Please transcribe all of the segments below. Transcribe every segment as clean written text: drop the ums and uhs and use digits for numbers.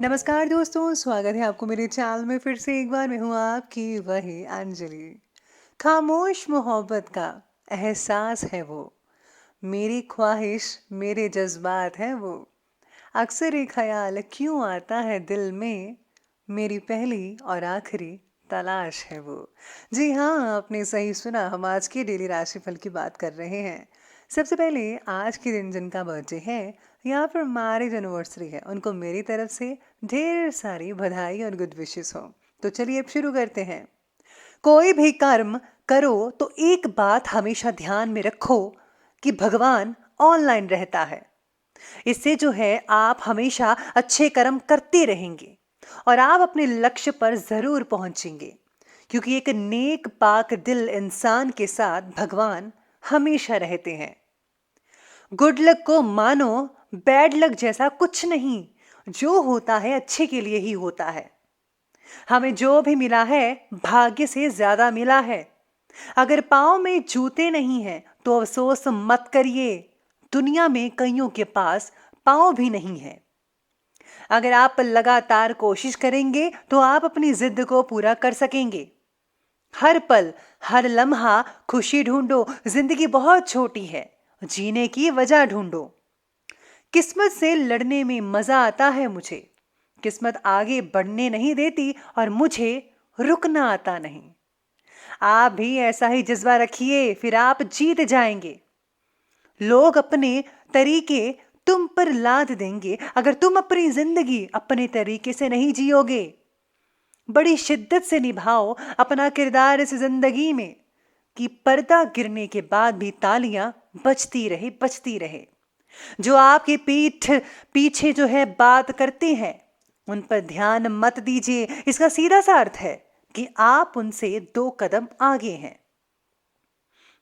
नमस्कार दोस्तों, स्वागत है आपको मेरे चैनल में। फिर से एक बार मैं हूँ आपकी वही अंजलि। खामोश मोहब्बत का एहसास है वो, मेरी ख्वाहिश मेरे जज्बात है वो। अक्सर एक ख्याल क्यों आता है दिल में, मेरी पहली और आखिरी तलाश है वो। जी हाँ, आपने सही सुना, हम आज के डेली राशिफल की बात कर रहे हैं। सबसे पहले आज के दिन जिनका बर्थडे है या फिर मैरिज एनिवर्सरी है, उनको मेरी तरफ से ढेर सारी बधाई और गुड विशेस हो। तो चलिए अब शुरू करते हैं। कोई भी कर्म करो तो एक बात हमेशा ध्यान में रखो कि भगवान ऑनलाइन रहता है। इससे जो है आप हमेशा अच्छे कर्म करते रहेंगे और आप अपने लक्ष्य पर जरूर पहुंचेंगे, क्योंकि एक नेक पाक दिल इंसान के साथ भगवान हमेशा रहते हैं। गुड लक को मानो बैड लक जैसा कुछ नहीं, जो होता है अच्छे के लिए ही होता है। हमें जो भी मिला है भाग्य से ज्यादा मिला है। अगर पाँव में जूते नहीं हैं तो अफसोस मत करिए, दुनिया में कईयों के पास पाँव भी नहीं है। अगर आप लगातार कोशिश करेंगे तो आप अपनी जिद को पूरा कर सकेंगे। हर पल हर लम्हा खुशी ढूंढो, जिंदगी बहुत छोटी है, जीने की वजह ढूंढो। किस्मत से लड़ने में मजा आता है मुझे, किस्मत आगे बढ़ने नहीं देती और मुझे रुकना आता नहीं। आप भी ऐसा ही जज्बा रखिए, फिर आप जीत जाएंगे। लोग अपने तरीके तुम पर लाद देंगे अगर तुम अपनी जिंदगी अपने तरीके से नहीं जियोगे। बड़ी शिद्दत से निभाओ अपना किरदार इस जिंदगी में, कि पर्दा गिरने के बाद भी तालियां बजती रहे। जो आपकी पीठ पीछे जो है बात करते हैं, उन पर ध्यान मत दीजिए। इसका सीधा सा अर्थ है कि आप उनसे 2 कदम आगे हैं।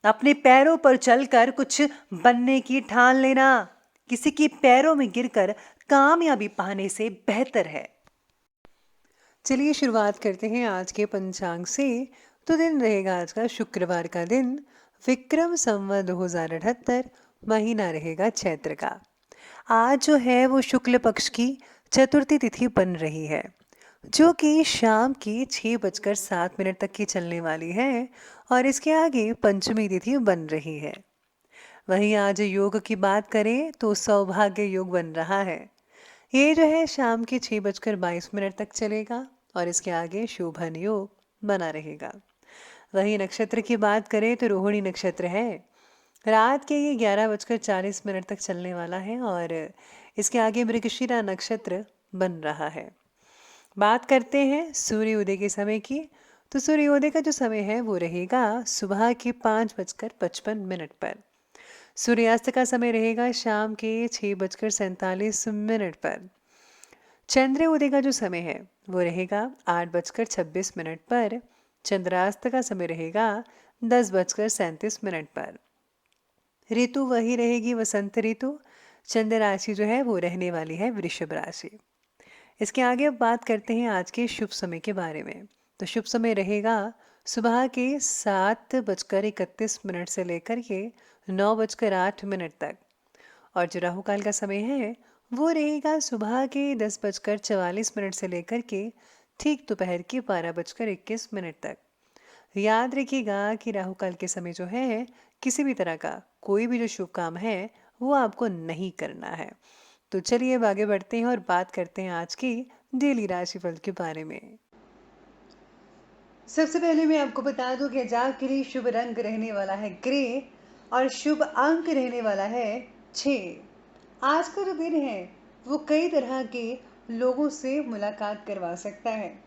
अपने पैरों पर चलकर कुछ बनने की ठान लेना, किसी के पैरों में गिरकर कामयाबी पाने से बेहतर है। चलिए शुरुआत करते हैं आज के पंचांग से। तो दिन रहेगा आज का शुक्रवार का दिन, विक्रम संवत 2078, महीना रहेगा चैत्र का। आज जो है वो शुक्ल पक्ष की चतुर्थी तिथि बन रही है, जो कि शाम की 6:07 तक की चलने वाली है और इसके आगे पंचमी तिथि बन रही है। वहीं आज योग की बात करें तो सौभाग्य योग बन रहा है। ये जो है शाम के 6:22 तक चलेगा और इसके आगे शोभन योग बना रहेगा। वहीं नक्षत्र की बात करें तो रोहिणी नक्षत्र है। रात के ये 11:40 तक चलने वाला है और इसके आगे मृगशिरा नक्षत्र बन रहा है। बात करते हैं सूर्योदय के समय की। तो सूर्योदय का जो समय है वो रहेगा सुबह के 5:55 पर। सूर्यास्त का समय रहेगा शाम के 6:47 पर। चंद्रोदय का जो समय है वो रहेगा 8:26 पर। चंद्रास्त का समय रहेगा 10:37 पर। ऋतु वही रहेगी वसंत ऋतु। चंद्र राशि जो है वो रहने वाली है वृषभ राशि। इसके आगे अब बात करते हैं आज के शुभ समय के बारे में। तो शुभ समय रहेगा सुबह के 7:31 से लेकर के 9:08 तक। और जो राहु काल का समय है वो रहेगा सुबह के 10:44 से लेकर के ठीक दोपहर के 12:21 तक। याद रखिएगा कि राहु काल के समय जो है किसी भी तरह का कोई भी जो शुभ काम है वो आपको नहीं करना है। तो चलिए अब आगे बढ़ते हैं और बात करते हैं आज की डेली राशिफल के बारे में। सबसे पहले मैं आपको बता दूं कि आज के लिए शुभ रंग रहने वाला है ग्रे और शुभ अंक रहने वाला है 6। आज का जो दिन है वो कई तरह के लोगों से मुलाकात करवा सकता है।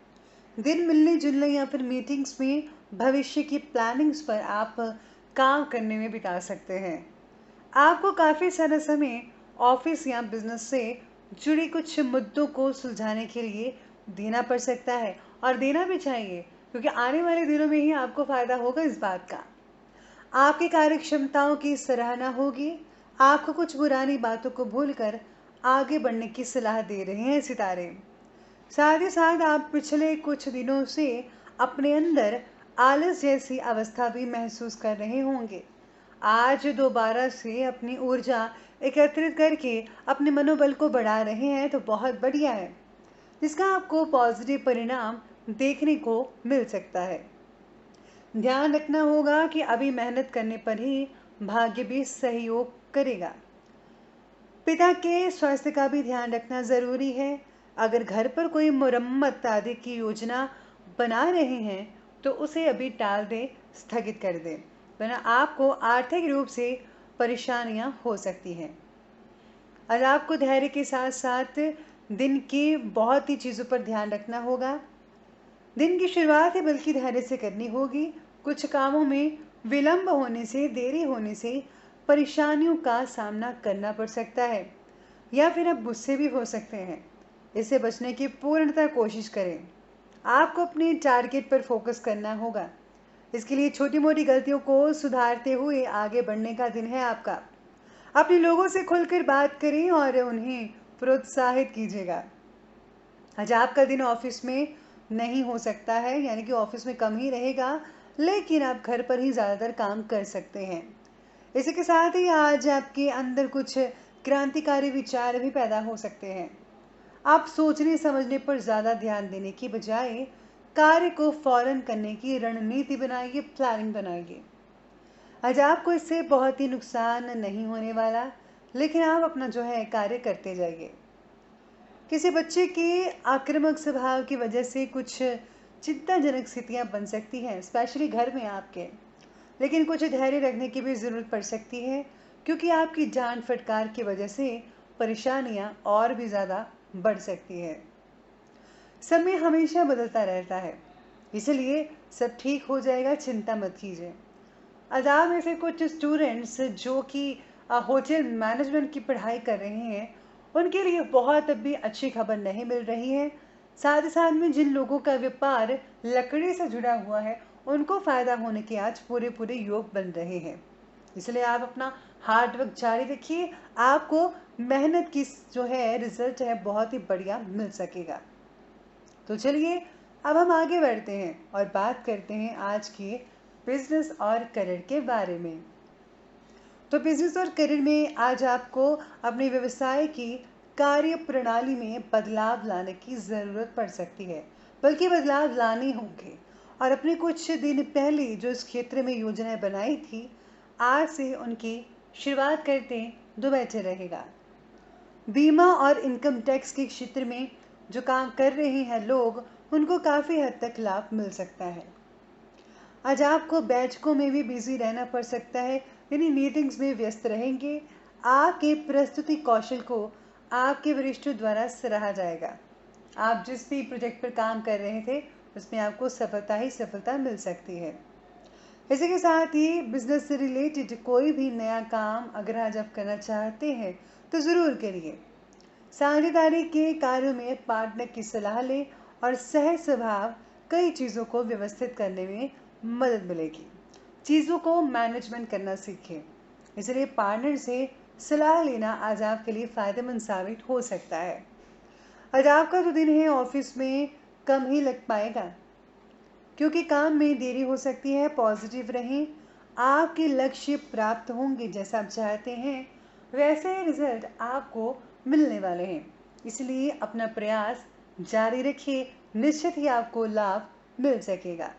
दिन मिलने जुलने या फिर मीटिंग्स में भविष्य की प्लानिंग्स पर आप काम करने में बिता सकते हैं। आपको काफ़ी सारा समय ऑफिस या बिजनेस से जुड़ी कुछ मुद्दों को सुलझाने के लिए देना पड़ सकता है और देना भी चाहिए, क्योंकि आने वाले दिनों में ही आपको फायदा होगा इस बात का। आपकी कार्य क्षमताओं की सराहना होगी। आपको कुछ पुरानी बातों को भूलकर आगे बढ़ने की सलाह दे रहे हैं सितारे। साथ ही साथ आप पिछले कुछ दिनों से अपने अंदर आलस जैसी अवस्था भी महसूस कर रहे होंगे। आज दोबारा से अपनी ऊर्जा एकत्रित करके अपने मनोबल को बढ़ा रहे हैं तो बहुत बढ़िया है। जिसका आपको पॉजिटिव परिणाम देखने को मिल सकता है। ध्यान रखना होगा कि अभी मेहनत करने पर ही भाग्य भी सहयोग करेगा। पिता के स्वास्थ्य का भी ध्यान रखना ज़रूरी है। अगर घर पर कोई मरम्मत आदि की योजना बना रहे हैं तो उसे अभी टाल दें, स्थगित कर दें, वरना आपको आर्थिक रूप से परेशानियां हो सकती हैं। और आपको धैर्य के साथ साथ दिन की बहुत ही चीज़ों पर ध्यान रखना होगा। दिन की शुरुआत ही बल्कि धैर्य से करनी होगी। कुछ कामों में विलंब होने से, देरी होने से परेशानियों का सामना करना पड़ सकता है या फिर आप गुस्से भी हो सकते हैं। इससे बचने की पूर्णतः कोशिश करें। आपको अपने टारगेट पर फोकस करना होगा। इसके लिए छोटी मोटी गलतियों को सुधारते हुए आगे बढ़ने का दिन है आपका। अपने लोगों से खुलकर बात करें और उन्हें प्रोत्साहित कीजिएगा। आज आपका दिन ऑफिस में नहीं हो सकता है, यानी कि ऑफिस में कम ही रहेगा, लेकिन आप घर पर ही ज़्यादातर काम कर सकते हैं। इसी के साथ ही आज आपके अंदर कुछ क्रांतिकारी विचार भी पैदा हो सकते हैं। आप सोचने समझने पर ज़्यादा ध्यान देने की बजाय कार्य को फौरन करने की रणनीति बनाइए, प्लानिंग बनाइए। आज आपको इससे बहुत ही नुकसान नहीं होने वाला, लेकिन आप अपना जो है कार्य करते जाइए। किसी बच्चे के आक्रामक स्वभाव की वजह से कुछ चिंताजनक स्थितियां बन सकती हैं, स्पेशली घर में आपके। लेकिन कुछ धैर्य रखने की भी ज़रूरत पड़ सकती है, क्योंकि आपकी जान फटकार की वजह से परेशानियां और भी ज़्यादा बढ़ सकती है। समय हमेशा बदलता रहता है, इसलिए सब ठीक हो जाएगा, चिंता मत कीजिए। आजाद में से कुछ स्टूडेंट्स जो कि होटल मैनेजमेंट की पढ़ाई कर रहे हैं, उनके लिए बहुत अभी अच्छी खबर नहीं मिल रही है। साथ ही साथ में जिन लोगों का व्यापार लकड़ी से जुड़ा हुआ है, उनको फ़ायदा होने के आज पूरे पूरे योग बन रहे हैं। इसलिए आप अपना हार्ड वर्क जारी रखिए। आपको मेहनत की जो है रिजल्ट है बहुत ही बढ़िया मिल सकेगा। तो चलिए अब हम आगे बढ़ते हैं और बात करते हैं आज के बिजनेस और करियर के बारे में। तो बिजनेस और करियर में आज आपको अपने व्यवसाय की कार्य प्रणाली में बदलाव लाने की ज़रूरत पड़ सकती है, बल्कि बदलाव लाने होंगे। और अपने कुछ दिन पहले जो इस क्षेत्र में योजनाएं बनाई थी, आज से उनकी शुरुआत करते तो बेहतर रहेगा। बीमा और इनकम टैक्स के क्षेत्र में जो काम कर रहे हैं लोग, उनको काफ़ी हद तक लाभ मिल सकता है। आज आपको बैठकों में भी बिजी रहना पड़ सकता है, यानी मीटिंग्स में व्यस्त रहेंगे। आपके प्रस्तुति कौशल को आपके वरिष्ठों द्वारा सराहा जाएगा। आप जिस भी प्रोजेक्ट पर काम कर रहे थे, उसमें आपको सफलता ही सफलता मिल सकती है। इसी के साथ ही बिजनेस से रिलेटेड कोई भी नया काम अगर आज आप करना चाहते हैं तो ज़रूर करिए। साझेदारी के कार्यों में पार्टनर की सलाह लें और सहज स्वभाव कई चीज़ों को व्यवस्थित करने में मदद मिलेगी। चीज़ों को मैनेजमेंट करना सीखें। इसलिए पार्टनर से सलाह लेना आज आपके लिए फ़ायदेमंद साबित हो सकता है। आज आपका जो दिन है ऑफिस में कम ही लग पाएगा, क्योंकि काम में देरी हो सकती है। पॉजिटिव रहें, आपके लक्ष्य प्राप्त होंगे। जैसा आप चाहते हैं वैसे रिजल्ट आपको मिलने वाले हैं, इसलिए अपना प्रयास जारी रखिए, निश्चित ही आपको लाभ मिल सकेगा।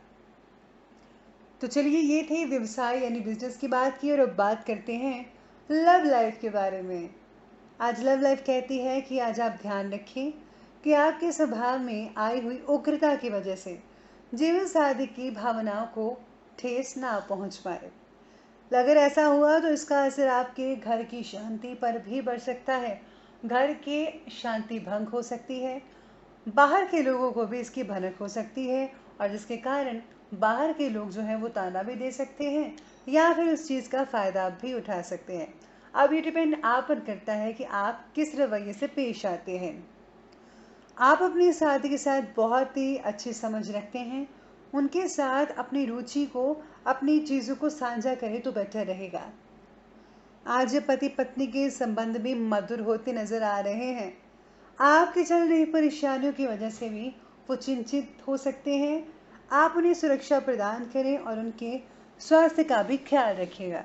तो चलिए, ये थे व्यवसाय यानी बिजनेस की बात की, और अब बात करते हैं लव लाइफ के बारे में। आज लव लाइफ कहती है कि आज आप ध्यान रखें कि आपके स्वभाव में आई हुई उग्रता की वजह से जीवन साथी की भावनाओं को ठेस ना पहुंच पाए। अगर ऐसा हुआ तो इसका असर आपके घर की शांति पर भी बढ़ सकता है। घर के शांति भंग हो सकती है, बाहर के लोगों को भी इसकी भनक हो सकती है, और जिसके कारण बाहर के लोग जो हैं वो ताना भी दे सकते हैं या फिर उस चीज़ का फ़ायदा भी उठा सकते हैं। अब ये डिपेंड आप पर करता है कि आप किस रवैये से पेश आते हैं। आप अपने साथी के साथ बहुत ही अच्छी समझ रखते हैं, उनके साथ अपनी रुचि को, अपनी चीज़ों को साझा करें तो बेटर रहेगा। आज पति पत्नी के संबंध भी मधुर होते नजर आ रहे हैं। आपके चल रही परेशानियों की वजह से भी वो चिंतित हो सकते हैं। आप उन्हें सुरक्षा प्रदान करें और उनके स्वास्थ्य का भी ख्याल रखिएगा।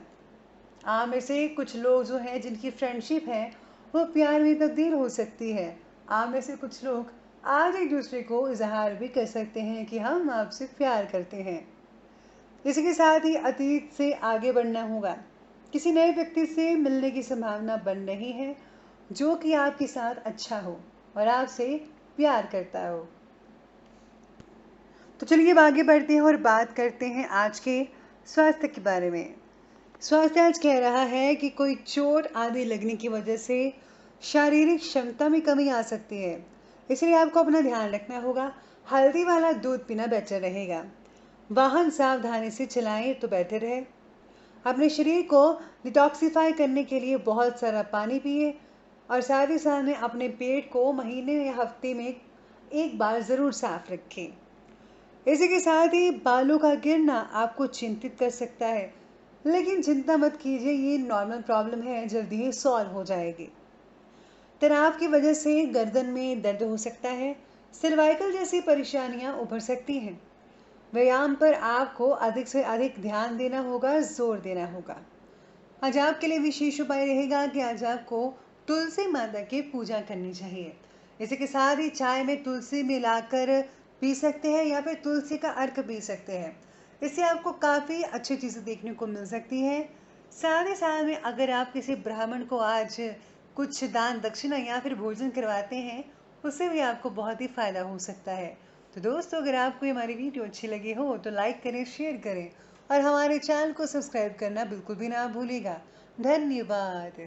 आप में से कुछ लोग जो हैं जिनकी फ्रेंडशिप है वो प्यार में तब्दील हो सकती है। आप में से कुछ लोग आज एक दूसरे को इजहार भी कर सकते हैं कि हम आपसे प्यार करते हैं। इसी के साथ ही अतीत से आगे बढ़ना होगा। किसी नए व्यक्ति से मिलने की संभावना बन रही है जो कि आपके साथ अच्छा हो और आपसे प्यार करता हो। तो चलिए अब आगे बढ़ते हैं और बात करते हैं आज के स्वास्थ्य के बारे में। स्वास्थ्य आज कह रहा है कि कोई चोट आदि लगने की वजह से शारीरिक क्षमता में कमी आ सकती है, इसलिए आपको अपना ध्यान रखना होगा। हल्दी वाला दूध पीना बेहतर रहेगा। वाहन सावधानी से चलाएं तो बेहतर है। अपने शरीर को डिटॉक्सिफाई करने के लिए बहुत सारा पानी पिए और साथ ही साथ में अपने पेट को महीने या हफ्ते में एक बार ज़रूर साफ रखें। इसी के साथ ही बालों का गिरना आपको चिंतित कर सकता है, लेकिन चिंता मत कीजिए, ये नॉर्मल प्रॉब्लम है, जल्दी ही सॉल्व हो जाएगी। तनाव की वजह से गर्दन में दर्द हो सकता है, सर्वाइकल जैसी परेशानियां उभर सकती हैं। व्यायाम पर आपको अधिक से अधिक ध्यान देना होगा, जोर देना होगा। आज आपके लिए विशेष उपाय रहेगा कि आज आपको तुलसी माता की पूजा करनी चाहिए। इसी के साथ ही चाय में तुलसी मिलाकर पी सकते हैं या फिर तुलसी का अर्क पी सकते हैं। इससे आपको काफ़ी अच्छी चीज़ें देखने को मिल सकती हैं। साथ ही साथ में अगर आप किसी ब्राह्मण को आज कुछ दान दक्षिणा या फिर भोजन करवाते हैं, उससे भी आपको बहुत ही फायदा हो सकता है। तो दोस्तों, अगर आपको हमारी वीडियो अच्छी लगी हो तो लाइक करें, शेयर करें और हमारे चैनल को सब्सक्राइब करना बिल्कुल भी ना भूलिएगा। धन्यवाद।